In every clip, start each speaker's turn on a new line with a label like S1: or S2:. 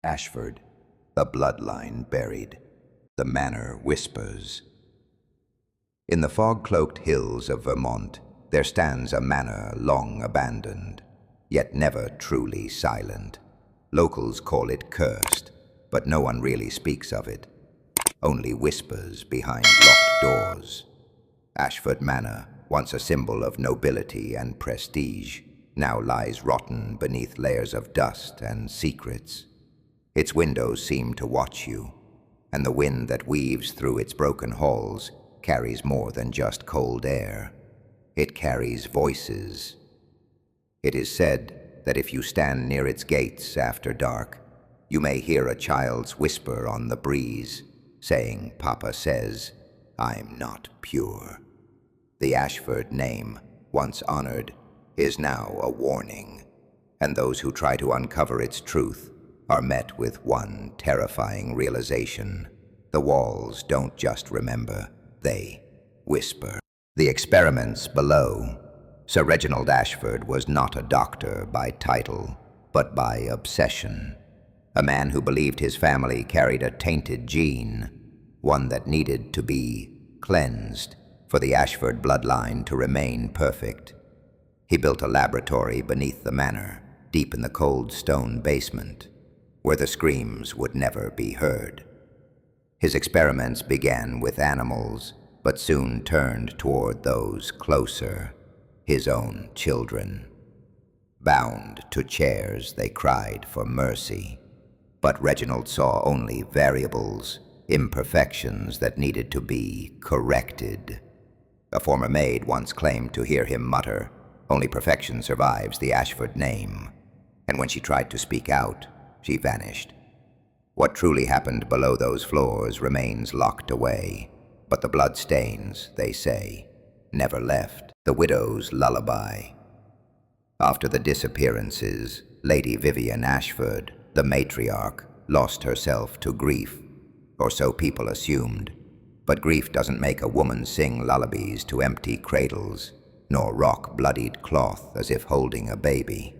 S1: Ashford, the bloodline buried. The manor whispers. In the fog-cloaked hills of Vermont, there stands a manor long abandoned, yet never truly silent. Locals call it cursed, but no one really speaks of it. Only whispers behind locked doors. Ashford Manor, once a symbol of nobility and prestige, now lies rotten beneath layers of dust and secrets. Its windows seem to watch you, and the wind that weaves through its broken halls carries more than just cold air. It carries voices. It is said that if you stand near its gates after dark, you may hear a child's whisper on the breeze, saying, "Papa says, I'm not pure." The Ashford name, once honored, is now a warning, and those who try to uncover its truth are met with one terrifying realization. The walls don't just remember, they whisper. The experiments below. Sir Reginald Ashford was not a doctor by title, but by obsession. A man who believed his family carried a tainted gene, one that needed to be cleansed for the Ashford bloodline to remain perfect. He built a laboratory beneath the manor, deep in the cold stone basement, where the screams would never be heard. His experiments began with animals, but soon turned toward those closer, his own children. Bound to chairs, they cried for mercy, but Reginald saw only variables, imperfections that needed to be corrected. A former maid once claimed to hear him mutter, "Only perfection survives the Ashford name," and when she tried to speak out, she vanished. What truly happened below those floors remains locked away, but the bloodstains, they say, never left. The widow's lullaby. After the disappearances, Lady Vivian Ashford, the matriarch, lost herself to grief, or so people assumed. But grief doesn't make a woman sing lullabies to empty cradles, nor rock bloodied cloth as if holding a baby.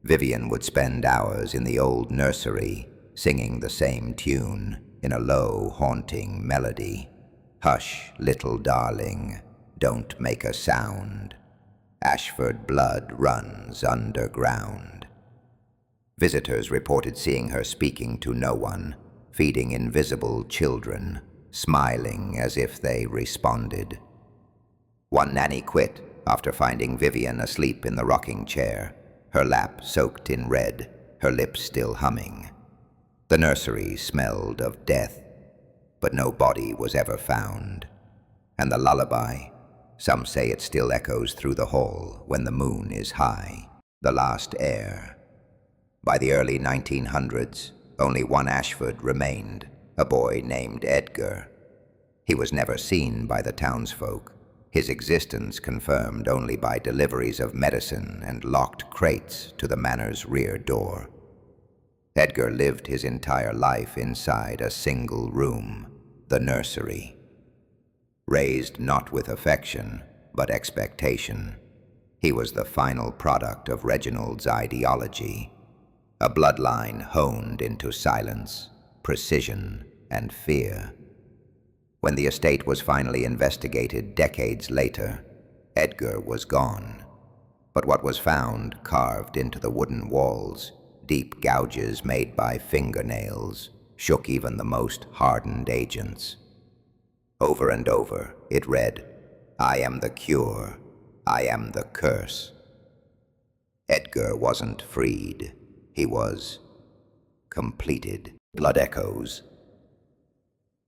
S1: Vivian would spend hours in the old nursery, singing the same tune in a low, haunting melody. "Hush, little darling, don't make a sound. Ashford blood runs underground." Visitors reported seeing her speaking to no one, feeding invisible children, smiling as if they responded. One nanny quit after finding Vivian asleep in the rocking chair, her lap soaked in red, her lips still humming. The nursery smelled of death, but no body was ever found. And the lullaby, some say it still echoes through the hall when the moon is high. The last heir. By the early 1900s, only one Ashford remained, a boy named Edgar. He was never seen by the townsfolk, his existence confirmed only by deliveries of medicine and locked crates to the manor's rear door. Edgar lived his entire life inside a single room, the nursery. Raised not with affection, but expectation, he was the final product of Reginald's ideology, a bloodline honed into silence, precision, and fear. When the estate was finally investigated decades later, Edgar was gone. But what was found carved into the wooden walls, deep gouges made by fingernails, shook even the most hardened agents. Over and over, it read, "I am the cure, I am the curse." Edgar wasn't freed, he was completed. Blood echoes.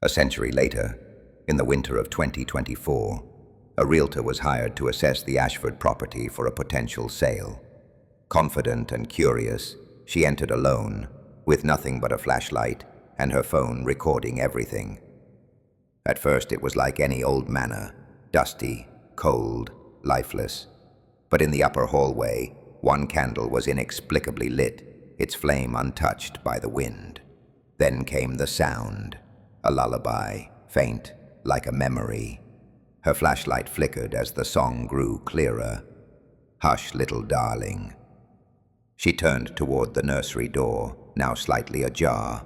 S1: A century later, in the winter of 2024, a realtor was hired to assess the Ashford property for a potential sale. Confident and curious, she entered alone, with nothing but a flashlight and her phone recording everything. At first it was like any old manor, dusty, cold, lifeless. But in the upper hallway, one candle was inexplicably lit, its flame untouched by the wind. Then came the sound, a lullaby, faint, like a memory. Her flashlight flickered as the song grew clearer. "Hush, little darling." She turned toward the nursery door, now slightly ajar.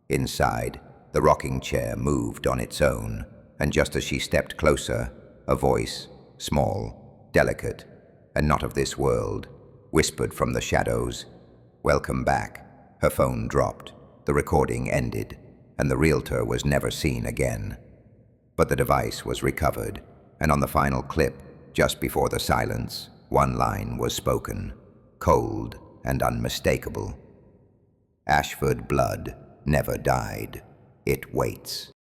S1: Inside, the rocking chair moved on its own, and just as she stepped closer, a voice, small, delicate, and not of this world, whispered from the shadows, "Welcome back." Her phone dropped, the recording ended, and the realtor was never seen again. But the device was recovered, and on the final clip, just before the silence, one line was spoken, cold and unmistakable. "Ashford blood never died. It waits."